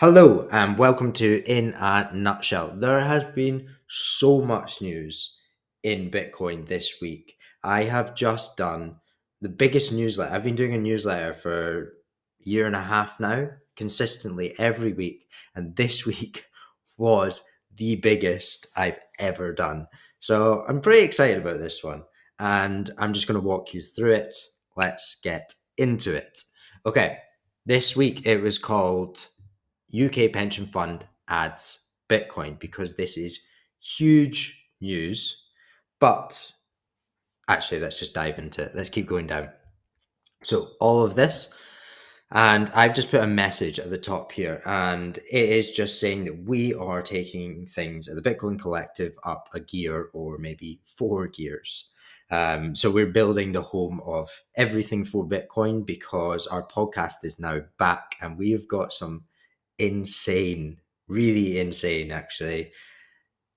Hello and welcome to In a Nutshell. There has been so much news in Bitcoin this week. I have just done the biggest newsletter. I've been doing a newsletter for a year and a half now, consistently every week. And this week was the biggest I've ever done. So I'm pretty excited about this one. And I'm just going to walk you through it. Let's get into it. Okay, this week it was called UK pension fund adds Bitcoin because this is huge news. But actually, let's just dive into it. Let's keep going down. So, all of this, and I've just put a message at the top here, and it is just saying that we are taking things at the Bitcoin Collective up a gear or maybe 4 gears. So we're building the home of everything for Bitcoin because our podcast is now back and we've got some insane, really insane, actually,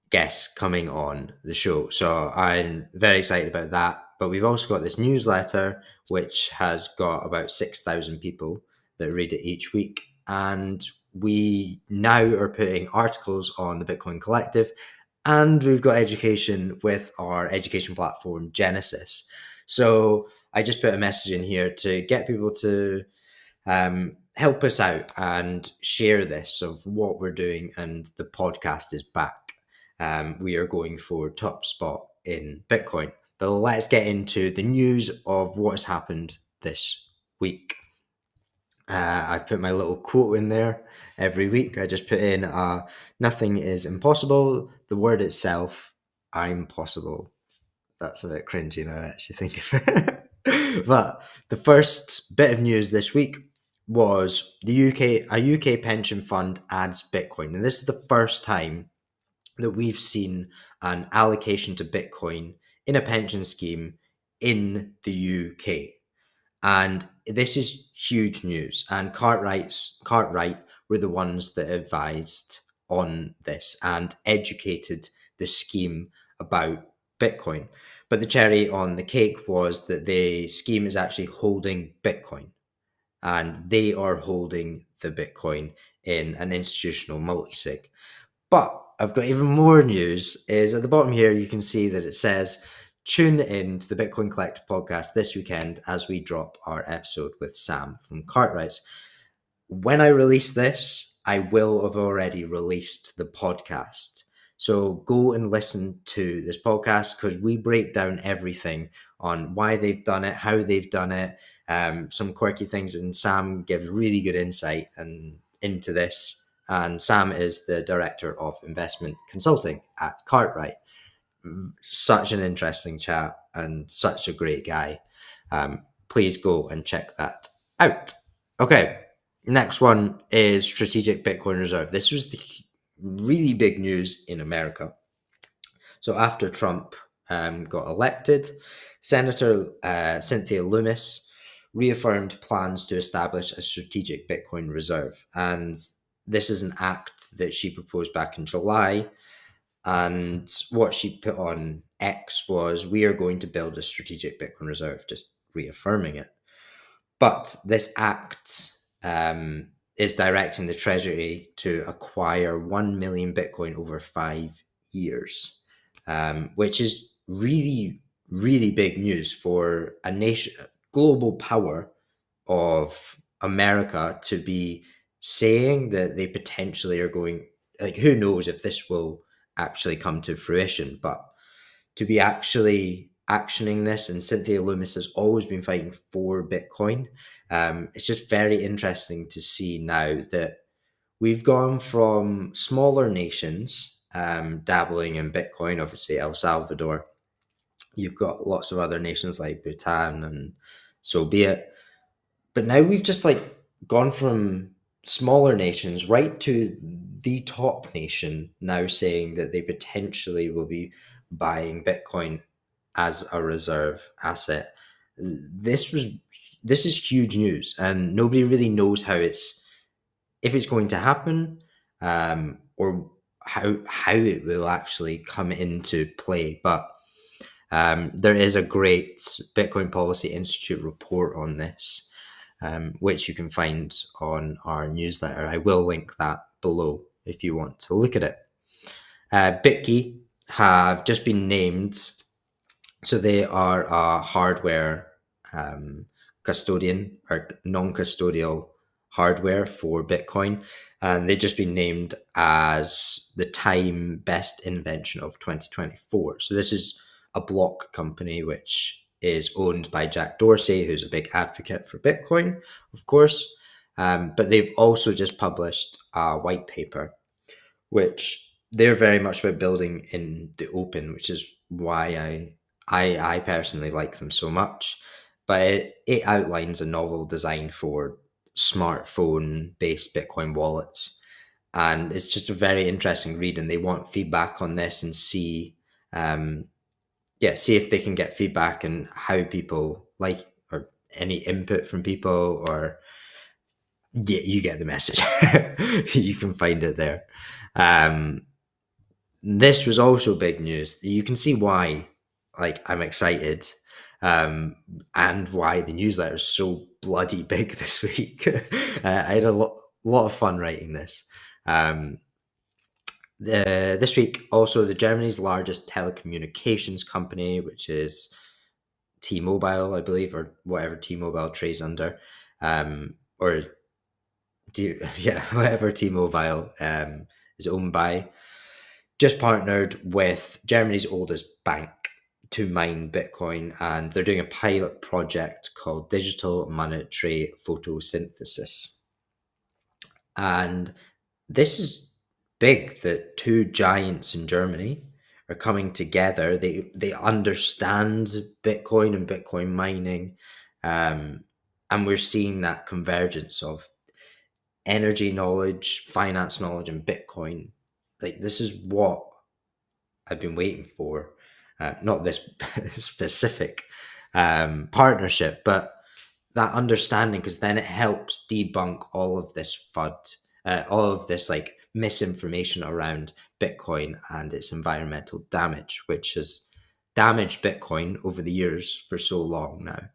guests coming on the show. So I'm very excited about that. But we've also got this newsletter, which has got about 6,000 people that read it each week. And we now are putting articles on the Bitcoin Collective. And we've got education with our education platform, Genesis. So I just put a message in here to get people to help us out and share this of what we're doing. And the podcast is back. We are going for top spot in Bitcoin. But let's get into the news of what has happened this week. I put my little quote in there every week. I just put in nothing is impossible. The word itself, I'm possible. That's a bit cringy now, I actually think of it. But the first bit of news this week was a UK pension fund adds Bitcoin. And this is the first time that we've seen an allocation to Bitcoin in a pension scheme in the UK. And this is huge news. And Cartwright were the ones that advised on this and educated the scheme about Bitcoin. But the cherry on the cake was that the scheme is actually holding Bitcoin and they are holding the Bitcoin in an institutional multisig. But I've got even more news. Is at the bottom here, you can see that it says, tune in to the Bitcoin Collective podcast this weekend as we drop our episode with Sam from Cartwrights. When I release this, I will have already released the podcast. So go and listen to this podcast because we break down everything on why they've done it, how they've done it, some quirky things, and Sam gives really good insight into this. And Sam is the director of investment consulting at Cartwright. Such an interesting chat and such a great guy. Please go and check that out. Okay, next one is Strategic Bitcoin Reserve. This was the really big news in America. So after Trump got elected, Senator Cynthia Lummis reaffirmed plans to establish a strategic Bitcoin reserve. And this is an act that she proposed back in July. And what she put on X was, we are going to build a strategic Bitcoin reserve, just reaffirming it. But this act is directing the Treasury to acquire 1 million Bitcoin over 5 years, which is really, really big news for a nation, global power of America to be saying that they potentially are going, like, who knows if this will actually come to fruition, but to be actually actioning this, and Cynthia Lummis has always been fighting for Bitcoin. It's just very interesting to see now that we've gone from smaller nations dabbling in Bitcoin, obviously El Salvador. You've got lots of other nations like Bhutan, and so be it. But now we've just like gone from smaller nations right to the top nation now saying that they potentially will be buying Bitcoin as a reserve asset. This is huge news, and nobody really knows if it's going to happen, or how it will actually come into play. But there is a great Bitcoin Policy Institute report on this. which you can find on our newsletter. I will link that below if you want to look at it. Bitkey have just been named, so they are a hardware custodian or non-custodial hardware for Bitcoin, and they've just been named as the Time Best Invention of 2024. So this is a block company which is owned by Jack Dorsey, who's a big advocate for Bitcoin, of course. But they've also just published a white paper, which they're very much about building in the open, which is why I personally like them so much. But it outlines a novel design for smartphone-based Bitcoin wallets, and it's just a very interesting read. And they want feedback on this and see if they can get feedback and how people like, or any input from people, or yeah, you get the message. You can find it there. This was also big news. You can see why, like, I'm excited, and why the newsletter is so bloody big this week. I had a lot of fun writing this. This week, also, the Germany's largest telecommunications company, which is T-Mobile, I believe, or whatever T-Mobile trades under, or whatever T-Mobile is owned by, just partnered with Germany's oldest bank to mine Bitcoin, and they're doing a pilot project called Digital Monetary Photosynthesis. And this is big that two giants in Germany are coming together. They understand Bitcoin and Bitcoin mining, and we're seeing that convergence of energy knowledge, finance knowledge, and Bitcoin. Like, this is what I've been waiting for. Not this specific partnership, but that understanding, because then it helps debunk all of this FUD, all of this like misinformation around Bitcoin and its environmental damage, which has damaged Bitcoin over the years for so long now.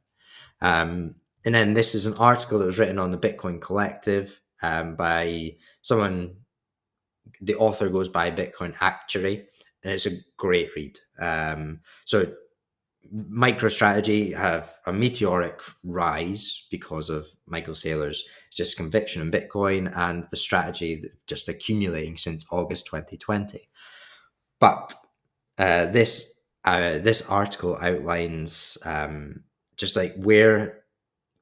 And then this is an article that was written on the Bitcoin Collective by someone. The author goes by Bitcoin Actuary, and it's a great read. So MicroStrategy have a meteoric rise because of Michael Saylor's just conviction in Bitcoin and the strategy just accumulating since August 2020. But this article outlines just like where,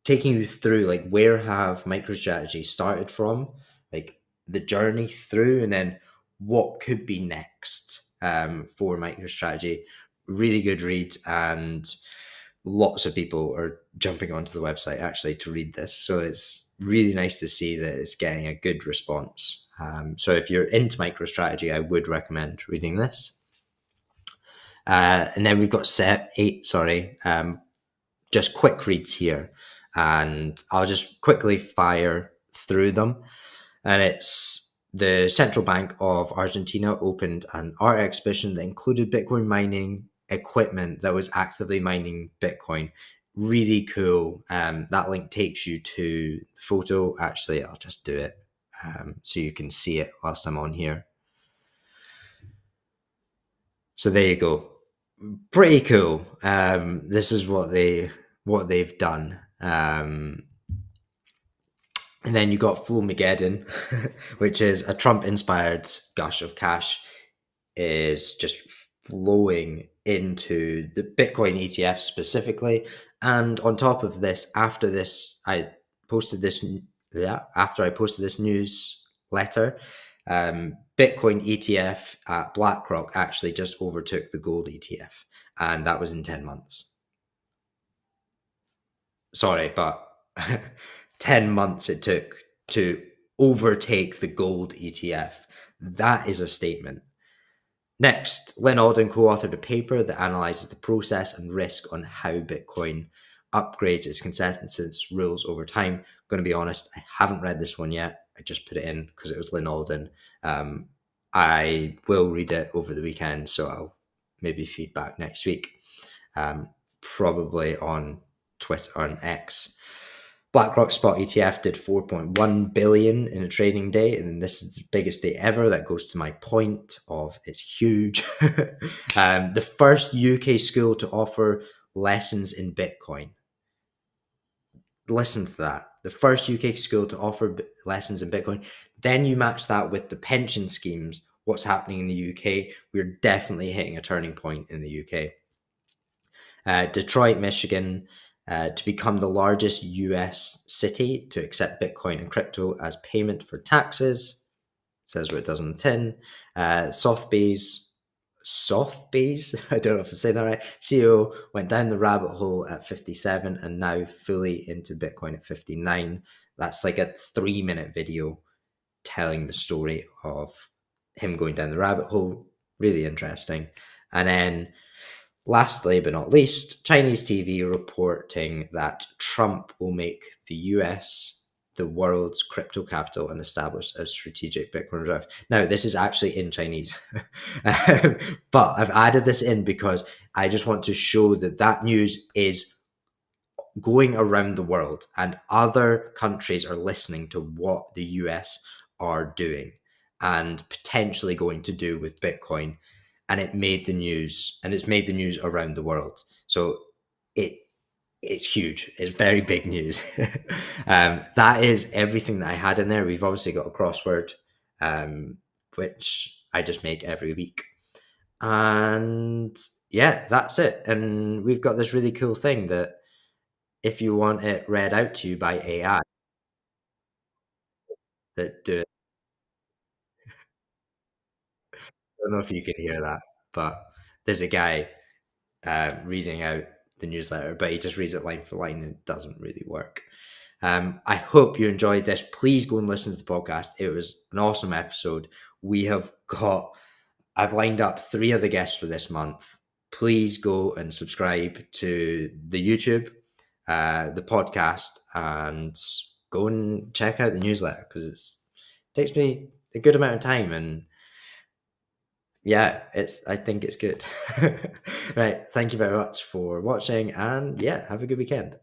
taking you through like where have MicroStrategy started from, like the journey through, and then what could be next for MicroStrategy. Really good read, and lots of people are jumping onto the website actually to read this. So it's really nice to see that it's getting a good response. So if you're into MicroStrategy, I would recommend reading this. And then we've got just quick reads here, and I'll just quickly fire through them. And it's the Central Bank of Argentina opened an art exhibition that included Bitcoin mining equipment that was actively mining Bitcoin. Really cool. That link takes you to the photo. Actually, I'll just do it so you can see it whilst I'm on here. So there you go. Pretty cool. This is what they've done. And then you got Flowmageddon, which is a Trump-inspired gush of cash, is just flowing into the Bitcoin ETF specifically. And on top of this, after I posted this newsletter, Bitcoin ETF at BlackRock actually just overtook the gold ETF, and that was in 10 months. Sorry, but 10 months it took to overtake the gold ETF. That is a statement. Next, Lyn Alden co-authored a paper that analyzes the process and risk on how Bitcoin upgrades its consensus rules over time. I'm going to be honest, I haven't read this one yet. I just put it in because it was Lyn Alden. I will read it over the weekend, so I'll maybe feedback next week, probably on Twitter, on X. BlackRock spot ETF did 4.1 billion in a trading day, and this is the biggest day ever. That goes to my point of it's huge. The first UK school to offer lessons in Bitcoin. Listen to that. The first UK school to offer lessons in Bitcoin. Then you match that with the pension schemes, what's happening in the UK. We're definitely hitting a turning point in the UK. Detroit, Michigan, to become the largest US city to accept Bitcoin and crypto as payment for taxes. Says what it does on the tin. Sotheby's, I don't know if I'm saying that right. CEO went down the rabbit hole at 57 and now fully into Bitcoin at 59. That's like a 3-minute video telling the story of him going down the rabbit hole. Really interesting. And then lastly, but not least, Chinese TV reporting that Trump will make the US the world's crypto capital and establish a strategic Bitcoin reserve. Now, this is actually in Chinese, but I've added this in because I just want to show that that news is going around the world and other countries are listening to what the US are doing and potentially going to do with Bitcoin. And it made the news, and it's made the news around the world. So it it's huge. It's very big news. That is everything that I had in there. We've obviously got a crossword, um, which I just make every week. And yeah, that's it. And we've got this really cool thing that if you want it read out to you by AI, that do it. I don't know if you can hear that, but there's a guy reading out the newsletter, but he just reads it line for line and it doesn't really work. I hope you enjoyed this. Please go and listen to the podcast. It was an awesome episode. We have got, I've lined up 3 other guests for this month. Please go and subscribe to the YouTube, the podcast, and go and check out the newsletter because it takes me a good amount of time and yeah, I think it's good. Right. Thank you very much for watching and yeah, have a good weekend.